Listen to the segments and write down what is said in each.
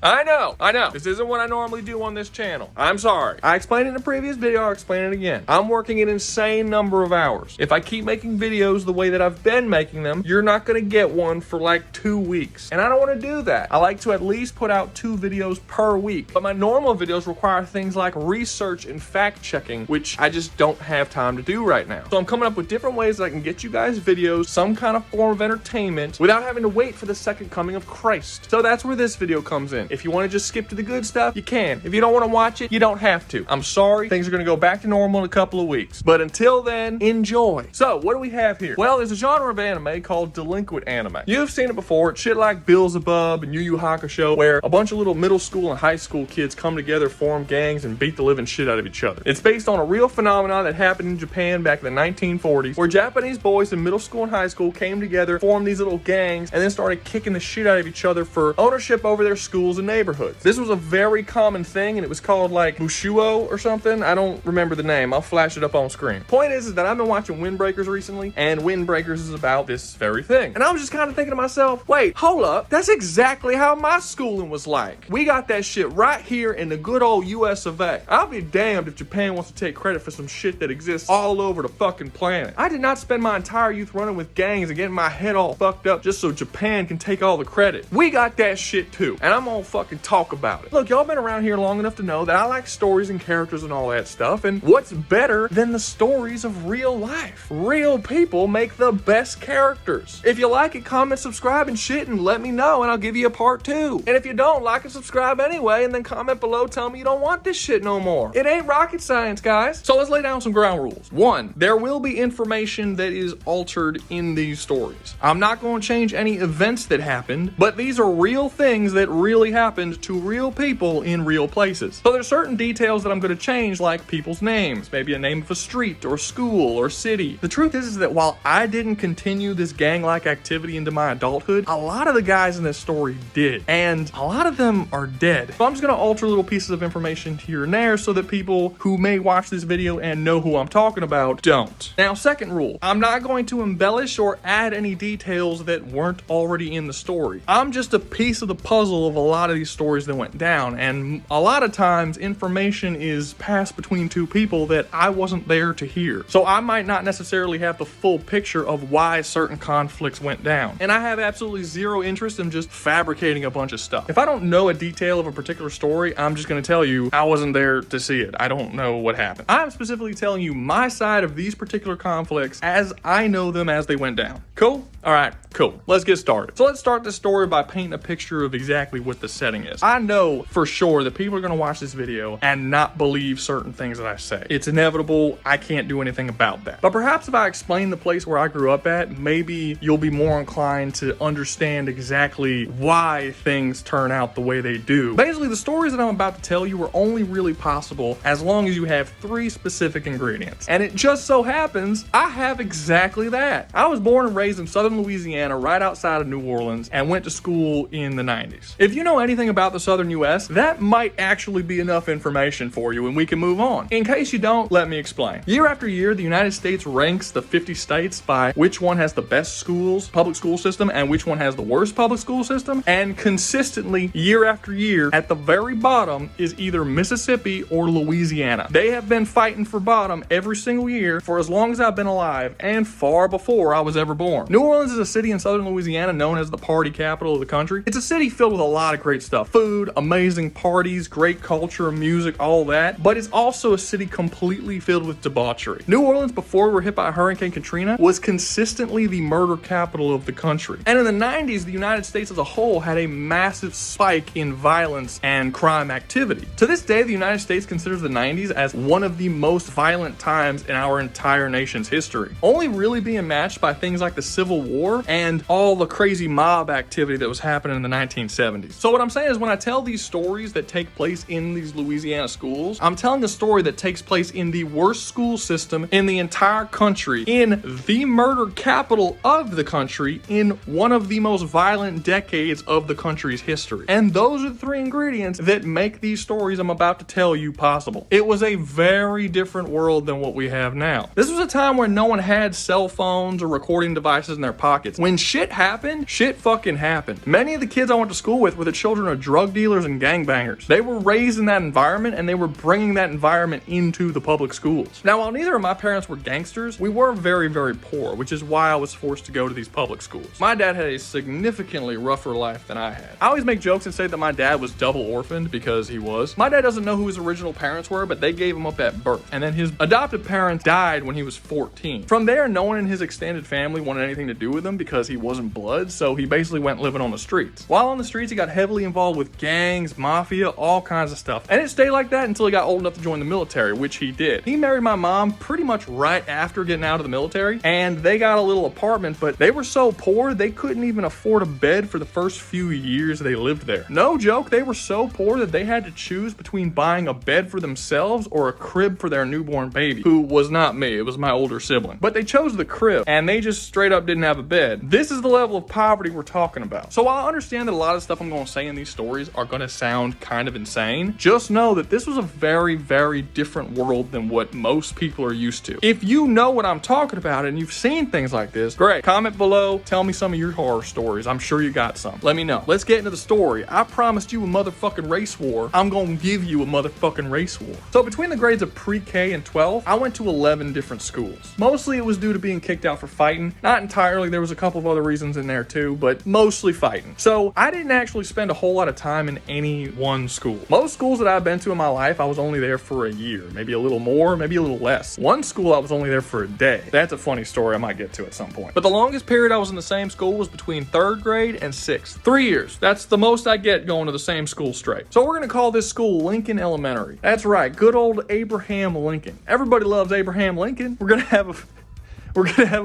I know. This isn't what I normally do on this channel. I'm sorry. I explained it in a previous video, I'll explain it again. I'm working an insane number of hours. If I keep making videos the way that I've been making them, you're not gonna get one for like 2 weeks. And I don't wanna do that. I like to at least put out 2 videos per week. But my normal videos require things like research and fact checking, which I just don't have time to do right now. So I'm coming up with different ways that I can get you guys videos, some kind of form of entertainment, without having to wait for the second coming of Christ. So that's where this video comes in. If you want to just skip to the good stuff, you can. If you don't want to watch it, you don't have to. I'm sorry, things are going to go back to normal in a couple of weeks. But until then, enjoy. So, what do we have here? Well, there's a genre of anime called Delinquent anime. You've seen it before. It's shit like Beelzebub and Yu Yu Hakusho, where a bunch of little middle school and high school kids come together, form gangs, and beat the living shit out of each other. It's based on a real phenomenon that happened in Japan back in the 1940s, where Japanese boys in middle school and high school came together, formed these little gangs, and then started kicking the shit out of each other for ownership over their schools and neighborhoods. This was a very common thing, and it was called like Bushuo or something. I don't remember the name. I'll flash it up on screen. Point is that I've been watching Windbreakers recently, and Windbreakers is about this very thing. And I was just kind of thinking to myself, wait, hold up. That's exactly how my schooling was like. We got that shit right here in the good old US of A. I'll be damned if Japan wants to take credit for some shit that exists all over the fucking planet. I did not spend my entire youth running with gangs and getting my head all fucked up just so Japan can take all the credit. We got that shit too, and I'm gonna fucking talk about it. Look, y'all been around here long enough to know that I like stories and characters and all that stuff, and what's better than the stories of real life? Real people make the best characters. If you like it, comment, subscribe, and shit, and let me know, and I'll give you a part 2. And if you don't, like and subscribe anyway, and then comment below, tell me you don't want this shit no more. It ain't rocket science, guys. So let's lay down some ground rules. 1, there will be information that is altered in these stories. I'm not going to change any events that happened, but these are real things that really happened to real people in real places. So there's certain details that I'm going to change, like people's names, maybe a name of a street or school or city. The truth is that while I didn't continue this gang-like activity into my adulthood, a lot of the guys in this story did, and a lot of them are dead. So I'm just going to alter little pieces of information here and there so that people who may watch this video and know who I'm talking about don't. Now, second rule, I'm not going to embellish or add any details that weren't already in the story. I'm just a piece of the puzzle of a lot of these stories that went down, and a lot of times information is passed between two people that I wasn't there to hear. So I might not necessarily have the full picture of why certain conflicts went down, and I have absolutely zero interest in just fabricating a bunch of stuff. If I don't know a detail of a particular story, I'm just going to tell you I wasn't there to see it. I don't know what happened. I'm specifically telling you my side of these particular conflicts as I know them as they went down. Cool? Alright, cool. Let's get started. So let's start this story by painting a picture of exactly what the setting is. I know for sure that people are going to watch this video and not believe certain things that I say. It's inevitable. I can't do anything about that. But perhaps if I explain the place where I grew up at, maybe you'll be more inclined to understand exactly why things turn out the way they do. Basically, the stories that I'm about to tell you are only really possible as long as you have 3 specific ingredients. And it just so happens I have exactly that. I was born and raised in southern Louisiana, right outside of New Orleans, and went to school in the 90s. If you know anything about the southern US, that might actually be enough information for you, and we can move on. In case you don't, let me explain. Year after year, the United States ranks the 50 states by which one has the best schools, public school system, and which one has the worst public school system, and consistently, year after year, at the very bottom is either Mississippi or Louisiana. They have been fighting for bottom every single year for as long as I've been alive, and far before I was ever born. New Orleans is a city in southern Louisiana known as the party capital of the country. It's a city filled with a lot of great stuff. Food, amazing parties, great culture, music, all that. But it's also a city completely filled with debauchery. New Orleans, before we were hit by Hurricane Katrina, was consistently the murder capital of the country. And in the 90s, the United States as a whole had a massive spike in violence and crime activity. To this day, the United States considers the 90s as one of the most violent times in our entire nation's history, only really being matched by things like the Civil War and all the crazy mob activity that was happening in the 1970s. So what I'm saying is when I tell these stories that take place in these Louisiana schools, I'm telling a story that takes place in the worst school system in the entire country, in the murder capital of the country, in one of the most violent decades of the country's history. And those are the 3 ingredients that make these stories I'm about to tell you possible. It was a very different world than what we have now. This was a time where no one had cell phones or recording devices in their pockets. When shit happened, shit fucking happened. Many of the kids I went to school with were the children children of drug dealers and gangbangers. They were raised in that environment, and they were bringing that environment into the public schools. Now, while neither of my parents were gangsters, we were very, very poor, which is why I was forced to go to these public schools. My dad had a significantly rougher life than I had. I always make jokes and say that my dad was double orphaned, because he was. My dad doesn't know who his original parents were, but they gave him up at birth. And then his adopted parents died when he was 14. From there, no one in his extended family wanted anything to do with him because he wasn't blood, so he basically went living on the streets. While on the streets, he got heavily involved with gangs, mafia, all kinds of stuff. And it stayed like that until he got old enough to join the military, which he did. He married my mom pretty much right after getting out of the military, and they got a little apartment, but they were so poor, they couldn't even afford a bed for the first few years they lived there. No joke, they were so poor that they had to choose between buying a bed for themselves or a crib for their newborn baby, who was not me, it was my older sibling. But they chose the crib, and they just straight up didn't have a bed. This is the level of poverty we're talking about. So while I understand that a lot of stuff I'm going to say in these stories are going to sound kind of insane, just know that this was a very, very different world than what most people are used to. If you know what I'm talking about and you've seen things like this, great. Comment below, tell me some of your horror stories. I'm sure you got some. Let me know. Let's get into the story. I promised you a motherfucking race war. I'm going to give you a motherfucking race war. So between the grades of pre-K and 12, I went to 11 different schools. Mostly it was due to being kicked out for fighting. Not entirely, there was a couple of other reasons in there too, but mostly fighting. So I didn't actually spend a whole lot of time in any one school. Most schools that I've been to in my life, I was only there for a year, maybe a little more, maybe a little less. One school I was only there for a day. That's a funny story I might get to at some point. But the longest period I was in the same school was between 3rd grade and 6th. 3 years. That's the most I get going to the same school straight. So we're gonna call this school Lincoln Elementary. That's right, good old Abraham Lincoln. Everybody loves Abraham Lincoln. We're gonna have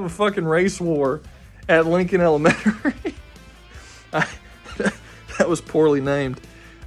a fucking race war at Lincoln Elementary. That was poorly named.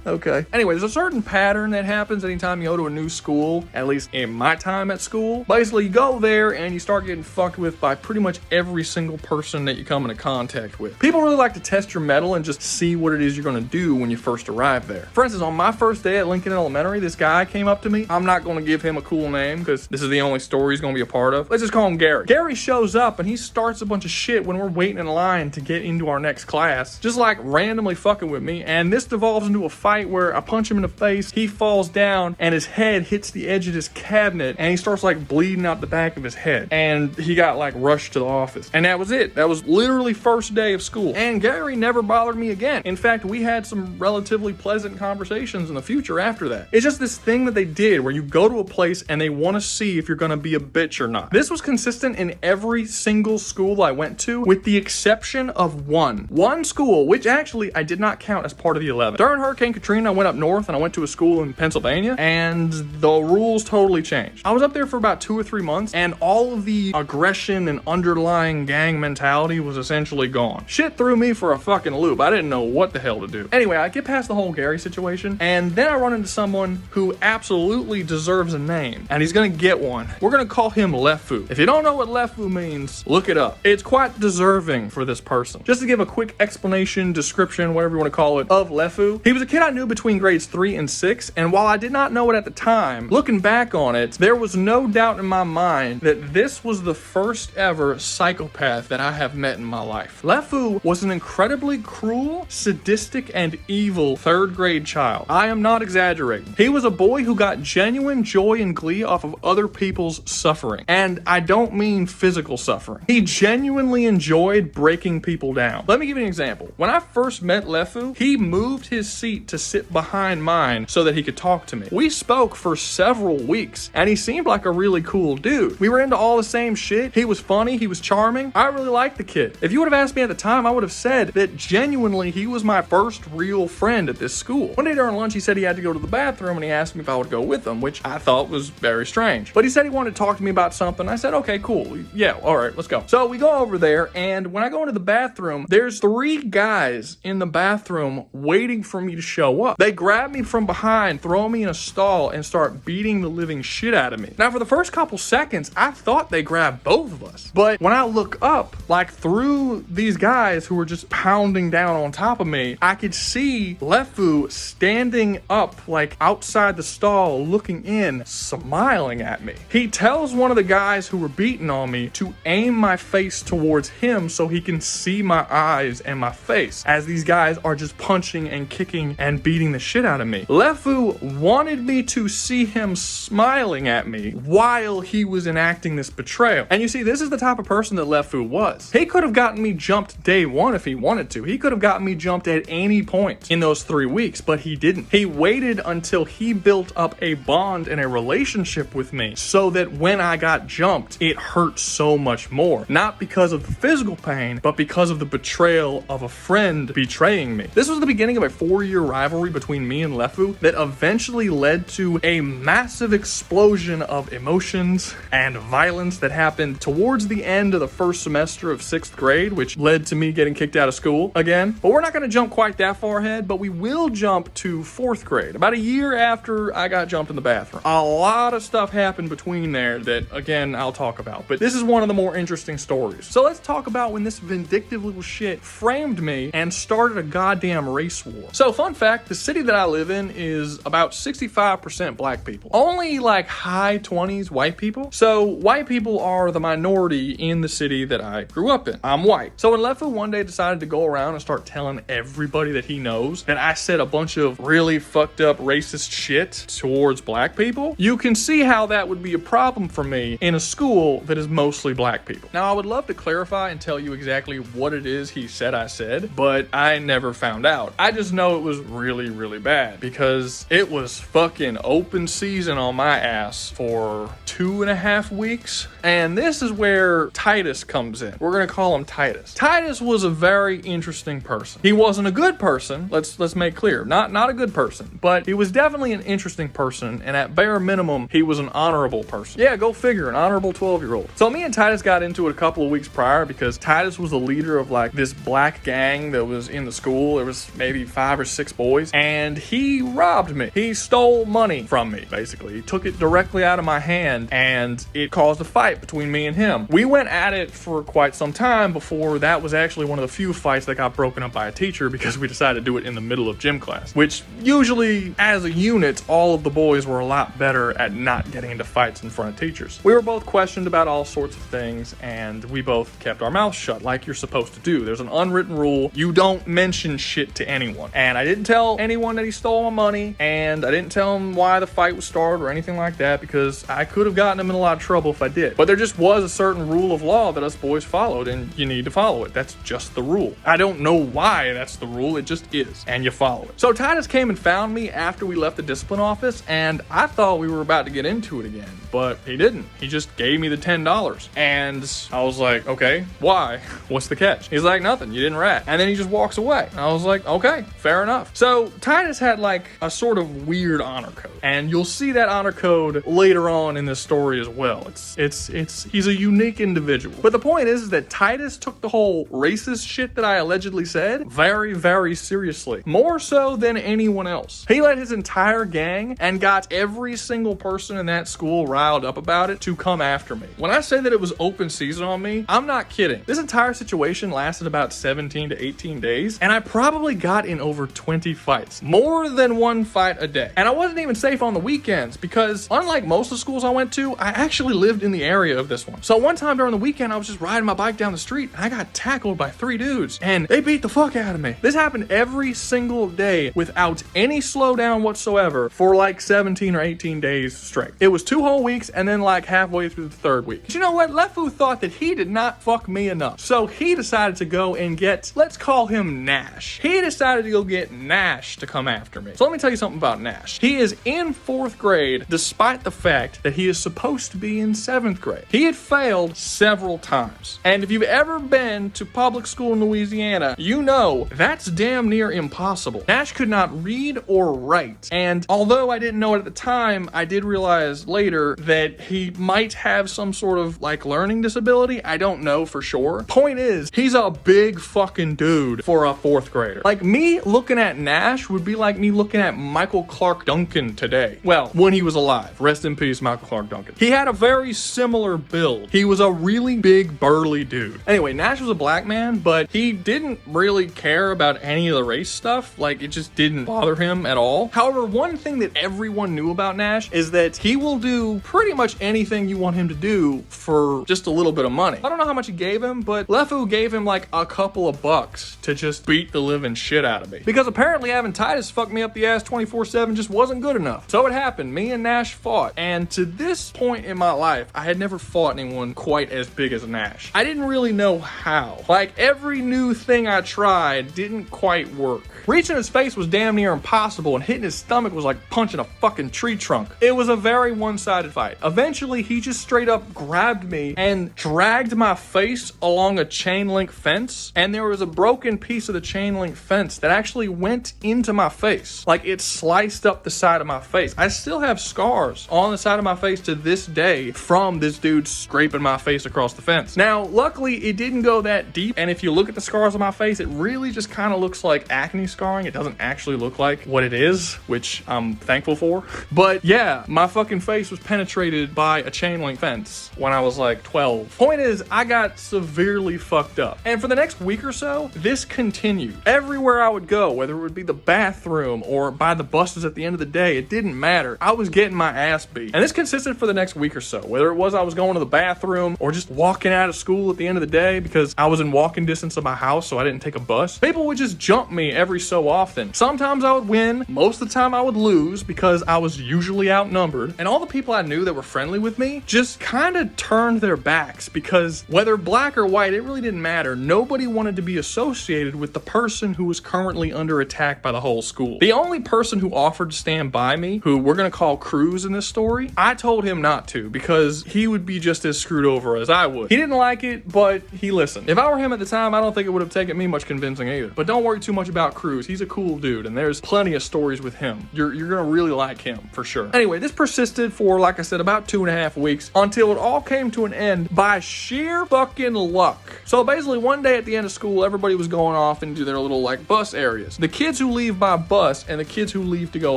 Okay. Anyway, there's a certain pattern that happens anytime you go to a new school, at least in my time at school. Basically, you go there and you start getting fucked with by pretty much every single person that you come into contact with. People really like to test your mettle and just see what it is you're going to do when you first arrive there. For instance, on my first day at Lincoln Elementary, this guy came up to me. I'm not going to give him a cool name because this is the only story he's going to be a part of. Let's just call him Gary. Gary shows up and he starts a bunch of shit when we're waiting in line to get into our next class, just like randomly fucking with me. And this devolves into a fight where I punch him in the face, he falls down, and his head hits the edge of this cabinet, and he starts like bleeding out the back of his head. And he got like rushed to the office. And that was it. That was literally first day of school. And Gary never bothered me again. In fact, we had some relatively pleasant conversations in the future after that. It's just this thing that they did where you go to a place and they want to see if you're going to be a bitch or not. This was consistent in every single school I went to, with the exception of one school, which actually I did not count as part of the 11. During Hurricane Katrina, I went up north and I went to a school in Pennsylvania, and the rules totally changed. I was up there for about 2 or 3 months, and all of the aggression and underlying gang mentality was essentially gone. Shit threw me for a fucking loop. I didn't know what the hell to do. Anyway, I get past the whole Gary situation, and then I run into someone who absolutely deserves a name, and he's gonna get one. We're gonna call him Lefu. If you don't know what Lefu means, look it up. It's quite deserving for this person. Just to give a quick explanation, description, whatever you want to call it, of Lefu, he was a kid I knew between grades 3 and 6, and while I did not know it at the time, looking back on it, there was no doubt in my mind that this was the first ever psychopath that I have met in my life. Lefu was an incredibly cruel, sadistic, and evil 3rd grade child. I am not exaggerating. He was a boy who got genuine joy and glee off of other people's suffering. And I don't mean physical suffering. He genuinely enjoyed breaking people down. Let me give you an example. When I first met Lefu, he moved his seat to sit behind mine so that he could talk to me. We spoke for several weeks, and he seemed like a really cool dude. We were into all the same shit. He was funny, he was charming. I really liked the kid. If you would have asked me at the time, I would have said that genuinely he was my first real friend at this school. One day during lunch, he said he had to go to the bathroom, and he asked me if I would go with him, which I thought was very strange. But he said he wanted to talk to me about something. I said, okay, cool. Yeah, all right, let's go. So we go over there, and when I go into the bathroom, there's 3 guys in the bathroom waiting for me to show show up. They grab me from behind, throw me in a stall, and start beating the living shit out of me. Now, for the first couple seconds, I thought they grabbed both of us. But when I look up, like through these guys who were just pounding down on top of me, I could see Lefu standing up like outside the stall looking in, smiling at me. He tells one of the guys who were beating on me to aim my face towards him so he can see my eyes and my face as these guys are just punching and kicking and beating the shit out of me. Lefu wanted me to see him smiling at me while he was enacting this betrayal. And you see, this is the type of person that Lefu was. He could have gotten me jumped day one if he wanted to. He could have gotten me jumped at any point in those 3 weeks, but he didn't. He waited until he built up a bond and a relationship with me so that when I got jumped, it hurt so much more. Not because of the physical pain, but because of the betrayal of a friend betraying me. This was the beginning of a 4-year rivalry between me and Lefu that eventually led to a massive explosion of emotions and violence that happened towards the end of the first semester of 6th grade, which led to me getting kicked out of school again. But we're not going to jump quite that far ahead, but we will jump to 4th grade, about a year after I got jumped in the bathroom. A lot of stuff happened between there that, again, I'll talk about, but this is one of the more interesting stories. So let's talk about when this vindictive little shit framed me and started a goddamn race war. So fun fact, the city that I live in is about 65% black people. Only like high 20s white people. So white people are the minority in the city that I grew up in. I'm white. So when Lefu one day decided to go around and start telling everybody that he knows that I said a bunch of really fucked up racist shit towards black people, you can see how that would be a problem for me in a school that is mostly black people. Now, I would love to clarify and tell you exactly what it is he said I said, but I never found out. I just know it was really, really bad because it was fucking open season on my ass for 2.5 weeks. And this is where Titus comes in. We're gonna call him Titus. Titus was a very interesting person. He wasn't a good person, let's make clear. Not a good person, but he was definitely an interesting person, and at bare minimum, he was an honorable person. Yeah, go figure, an honorable 12-year-old. So me and Titus got into it a couple of weeks prior because Titus was the leader of like this black gang that was in the school. There was maybe 5 or 6 boys, and he robbed me. He stole money from me, basically. He took it directly out of my hand, and it caused a fight between me and him. We went at it for quite some time before that was actually one of the few fights that got broken up by a teacher because we decided to do it in the middle of gym class, which usually as a unit, all of the boys were a lot better at not getting into fights in front of teachers. We were both questioned about all sorts of things, and we both kept our mouths shut like you're supposed to do. There's an unwritten rule. You don't mention shit to anyone. And I didn't tell anyone that he stole my money, and I didn't tell him why the fight was started or anything like that because I could have gotten him in a lot of trouble if I did. But there just was a certain rule of law that us boys followed, and you need to follow it. That's just the rule. I don't know why that's the rule. It just is, and you follow it. So Titus came and found me after we left the discipline office, and I thought we were about to get into it again, but he didn't. He just gave me the $10, and I was like, okay, why? What's the catch? He's like, nothing, you didn't rat. And then he just walks away. And I was like, okay, fair enough. So Titus had like a sort of weird honor code, and you'll see that honor code later on in this story as well. He's a unique individual. But the point is that Titus took the whole racist shit that I allegedly said very, very seriously. More so than anyone else. He led his entire gang and got every single person in that school riled up about it to come after me. When I say that it was open season on me, I'm not kidding. This entire situation lasted about 17 to 18 days, and I probably got in over 20 fights. More than one fight a day. And I wasn't even safe on the weekends because unlike most of the schools I went to, I actually lived in the area of this one. So one time during the weekend, I was just riding my bike down the street and I got tackled by 3 dudes and they beat the fuck out of me. This happened every single day without any slowdown whatsoever for like 17 or 18 days straight. It was 2 whole weeks and then like halfway through the 3rd week. But you know what? Lefu thought that he did not fuck me enough. So he decided to go and get, let's call him Nash. He decided to go get Nash to come after me. So let me tell you something about Nash. He is in 4th grade despite the fact that he is supposed to be in 7th grade. He had failed several times. And if you've ever been to public school in Louisiana, you know that's damn near impossible. Nash could not read or write. And although I didn't know it at the time, I did realize later that he might have some sort of like learning disability. I don't know for sure. Point is, he's a big fucking dude for a 4th grader. Like, me looking at Nash would be like me looking at Michael Clark Duncan today. Well, when he was alive. Rest in peace, Michael Clark Duncan. He had a very similar build. He was a really big, burly dude. Anyway, Nash was a black man, but he didn't really care about any of the race stuff. Like, it just didn't bother him at all. However, one thing that everyone knew about Nash is that he will do pretty much anything you want him to do for just a little bit of money. I don't know how much he gave him, but Lefu gave him like a couple of bucks to just beat the living shit out of me. Because apparently having Titus fuck me up the ass 24/7 just wasn't good enough. So it happened. Me and Nash fought. And to this point in my life, I had never fought anyone quite as big as Nash. I didn't really know how. Like, every new thing I tried didn't quite work. Reaching his face was damn near impossible, and hitting his stomach was like punching a fucking tree trunk. It was a very one-sided fight. Eventually, he just straight up grabbed me and dragged my face along a chain link fence, and there was a broken piece of the chain link fence that actually went into my face. Like, it sliced up the side of my face. I still have scars on the side of my face to this day from this dude scraping my face across the fence. Now, luckily, it didn't go that deep, and if you look at the scars on my face, it really just kind of looks like acne scarring. It doesn't actually look like what it is, which I'm thankful for. But yeah, my fucking face was penetrated by a chain link fence when I was like 12. Point is, I got severely fucked up. And for the next week or so, this continued. Everywhere I would go, whether it would be the bathroom or by the buses at the end of the day, it didn't matter. I was getting my ass beat. And this consisted for the next week or so. Whether it was I was going to the bathroom or just walking out of school at the end of the day because I was in walking distance of my house, so I didn't take a bus. People would just jump me every so often. Sometimes I would win. Most of the time I would lose because I was usually outnumbered. And all the people I knew that were friendly with me just kind of turned their backs because whether black or white, it really didn't matter. Nobody wanted to be associated with the person who was currently under attack by the whole school. The only person who offered to stand by me, who we're gonna call Cruz in this story, I told him not to because he would be just as screwed over as I would. He didn't like it, but he listened. If I were him at the time, I don't think it would have taken me much convincing either. But don't worry too much about Cruz. He's a cool dude, and there's plenty of stories with him. You're gonna really like him, for sure. Anyway, this persisted for, like I said, about 2.5 weeks until it all came to an end by sheer fucking luck. So basically, one day at the end of school, everybody was going off into their little, like, bus areas. The kids who leave by bus and the kids who leave to go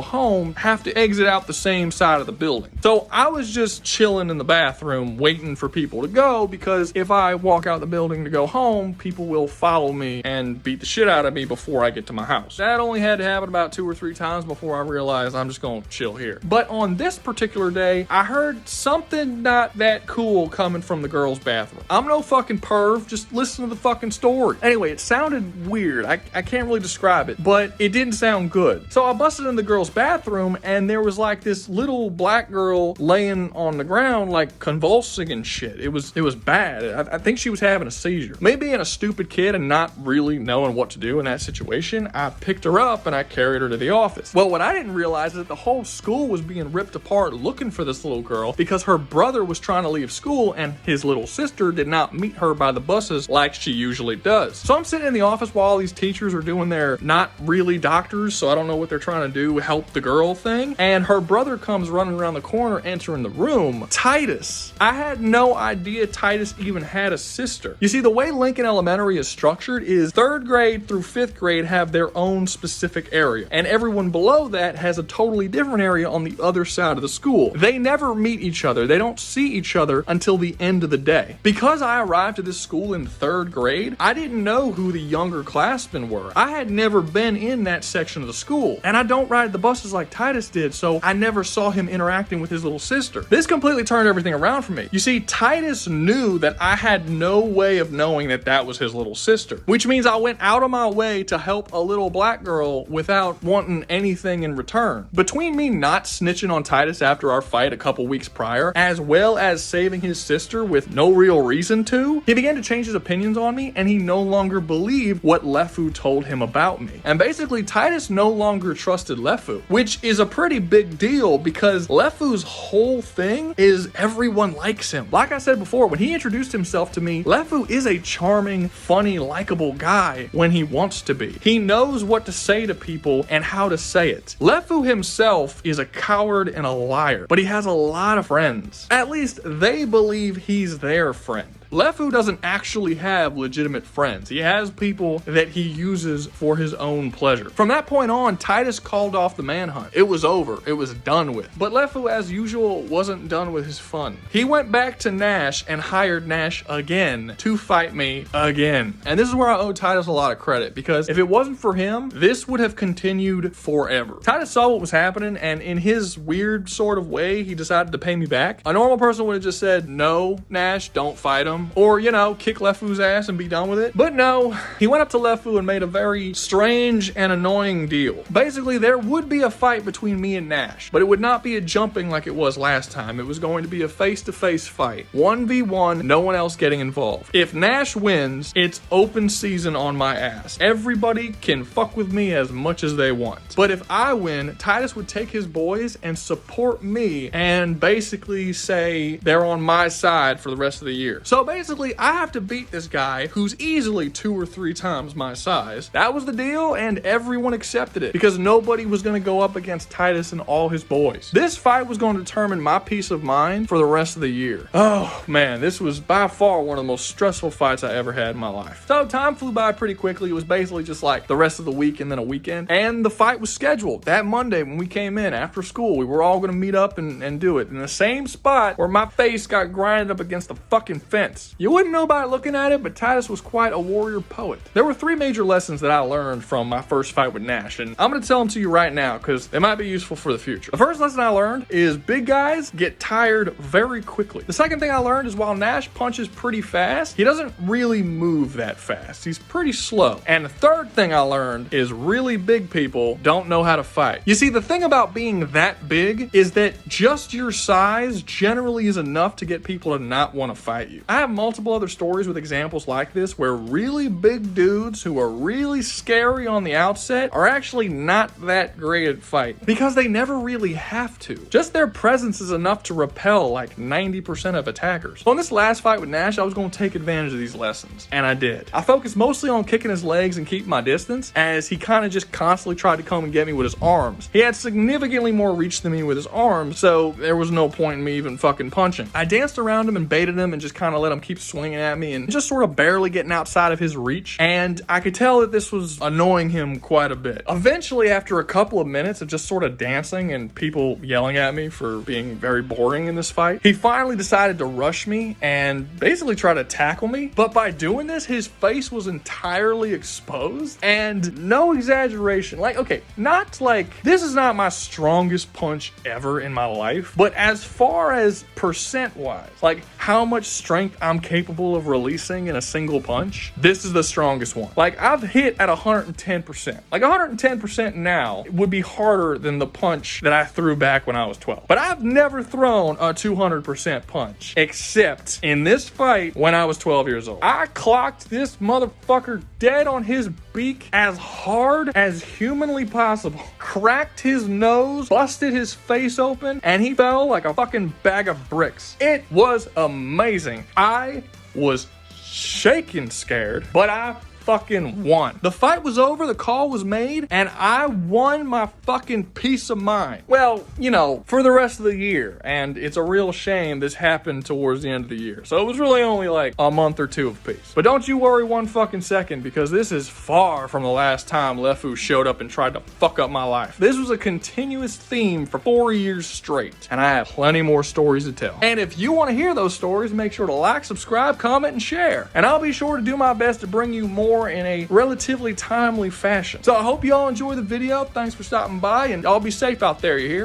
home have to exit out the same side of the building. So I was just chilling in the bathroom waiting for people to go because if I walk out the building to go home, people will follow me and beat the shit out of me before I get to my house. That only had to happen about 2 or 3 times before I realized I'm just gonna chill here. But on this particular day, I heard something not that cool coming from the girls' bathroom. I'm no fucking perv, just listen to the fucking story. Anyway, it sounded weird. I can't really describe it, but it didn't sound good. So I busted in the girls' bathroom and there was like this little black girl laying on the ground like convulsing and shit. It was bad. I think she was having a seizure. Me being a stupid kid and not really knowing what to do in that situation, I picked her up and I carried her to the office. Well, what I didn't realize is that the whole school was being ripped apart looking for this little girl because her brother was trying to leave school and his little sister did not meet her by the buses like she usually does. So I'm sitting in the office while all these teachers are doing their not really doctors, so I don't know what they're trying to do, help the girl thing, and her brother comes running around the corner, entering the room. Titus. I had no idea Titus even had a sister. You see, the way Lincoln Elementary is structured is 3rd grade through 5th grade have their own specific area, and everyone below that has a totally different area on the other side of the school. They never meet each other. They don't see each other until the end of the day. Because I arrived at this school in 3rd grade, I didn't know who the younger classmen were. I had never been in that section of the school, and I don't ride the buses like Titus did, so I never saw him interacting with his little sister. This completely turned everything around for me. You see, Titus knew that I had no way of knowing that that was his little sister, which means I went out of my way to help a little black girl without wanting anything in return. Between me not snitching on Titus after our fight a couple weeks prior, as well as saving his sister with no real reason to, he began to change his opinions on me, and he no longer believed what Lefu told him about me. And basically, Titus no longer trusted Lefu, which is a pretty big deal because Lefu's whole thing is everyone likes him. Like I said before, when he introduced himself to me, Lefu is a charming, funny, likable guy when he wants to be. He knows what to say to people and how to say it. Lefu himself is a coward and a liar, but he has a a lot of friends. At least they believe he's their friend. Lefu doesn't actually have legitimate friends. He has people that he uses for his own pleasure. From that point on, Titus called off the manhunt. It was over. It was done with. But Lefu, as usual, wasn't done with his fun. He went back to Nash and hired Nash again to fight me again. And this is where I owe Titus a lot of credit, because if it wasn't for him, this would have continued forever. Titus saw what was happening, and in his weird sort of way, he decided to pay me back. A normal person would have just said, no, Nash, don't fight him. Or, you know, kick Lefu's ass and be done with it. But no, he went up to Lefu and made a very strange and annoying deal. Basically, there would be a fight between me and Nash, but it would not be a jumping like it was last time. It was going to be a face-to-face fight. 1v1, no one else getting involved. If Nash wins, it's open season on my ass. Everybody can fuck with me as much as they want. But if I win, Titus would take his boys and support me and basically say they're on my side for the rest of the year. So basically, I have to beat this guy who's easily 2 or 3 times my size. That was the deal, and everyone accepted it because nobody was going to go up against Titus and all his boys. This fight was going to determine my peace of mind for the rest of the year. Oh man, this was by far one of the most stressful fights I ever had in my life. So time flew by pretty quickly. It was basically just like the rest of the week and then a weekend. And the fight was scheduled that Monday when we came in after school. We were all going to meet up and do it in the same spot where my face got grinded up against the fucking fence. You wouldn't know by looking at it, but Titus was quite a warrior poet. There were 3 major lessons that I learned from my first fight with Nash, and I'm going to tell them to you right now because they might be useful for the future. The first lesson I learned is big guys get tired very quickly. The second thing I learned is while Nash punches pretty fast, he doesn't really move that fast. He's pretty slow. And the third thing I learned is really big people don't know how to fight. You see, the thing about being that big is that just your size generally is enough to get people to not want to fight you. I have multiple other stories with examples like this where really big dudes who are really scary on the outset are actually not that great at fighting because they never really have to. Just their presence is enough to repel like 90% of attackers. So in this last fight with Nash, I was going to take advantage of these lessons, and I did. I focused mostly on kicking his legs and keeping my distance, as he kind of just constantly tried to come and get me with his arms. He had significantly more reach than me with his arms, so there was no point in me even fucking punching. I danced around him and baited him and just kind of let him keep swinging at me and just sort of barely getting outside of his reach, and I could tell that this was annoying him quite a bit. Eventually, after a couple of minutes of just sort of dancing and people yelling at me for being very boring in this fight, he finally decided to rush me and basically try to tackle me. But by doing this, his face was entirely exposed, and no exaggeration, like, okay, not like, this is not my strongest punch ever in my life, but as far as percent wise, like how much strength I'm capable of releasing in a single punch, this is the strongest one. Like, I've hit at 110%. Like 110% now would be harder than the punch that I threw back when I was 12. But I've never thrown a 200% punch, except in this fight when I was 12 years old. I clocked this motherfucker dead on his beak as hard as humanly possible, cracked his nose, busted his face open, and he fell like a fucking bag of bricks. It was amazing. I was shaking scared, but I fucking won. The fight was over, the call was made, and I won my fucking peace of mind. Well, you know, for the rest of the year, and it's a real shame this happened towards the end of the year. So it was really only like a month or 2 of peace. But don't you worry one fucking second, because this is far from the last time Lefu showed up and tried to fuck up my life. This was a continuous theme for 4 years straight, and I have plenty more stories to tell. And if you want to hear those stories, make sure to like, subscribe, comment, and share. And I'll be sure to do my best to bring you more in a relatively timely fashion. So I hope you all enjoy the video. Thanks for stopping by, and y'all be safe out there, you hear?